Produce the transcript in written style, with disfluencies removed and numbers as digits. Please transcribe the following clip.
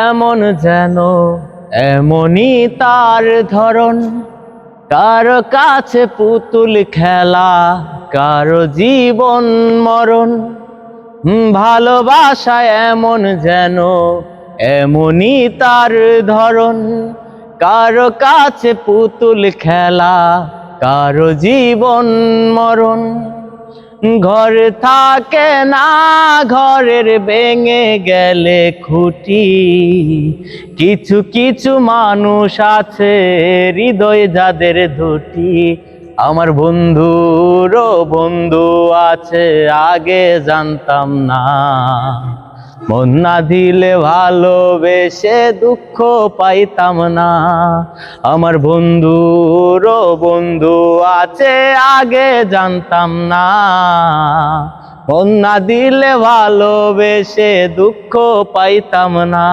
এমন যেন এমনই তার ধরন, কারো কাছে পুতুল খেলা, কারো জীবন মরণ। ভালোবাসা এমন যেন এমনই তার ধরন, কারো কাছে পুতুল খেলা, কারো জীবন মরণ। ঘর থাকে না, ঘরের ভেঙে গেলে খুঁটি। কিছু কিছু মানুষ আছে হৃদয় যাদের দুটি। আমার বন্ধুরও বন্ধু আছে, আগে জানতাম না। মন না দিলে ভালোবেসে দুঃখ পাইতাম না। আমার বন্ধুরও বন্ধু আছে, আগে জানতাম না। মন না দিলে ভালোবেসে দুঃখ পাইতাম না।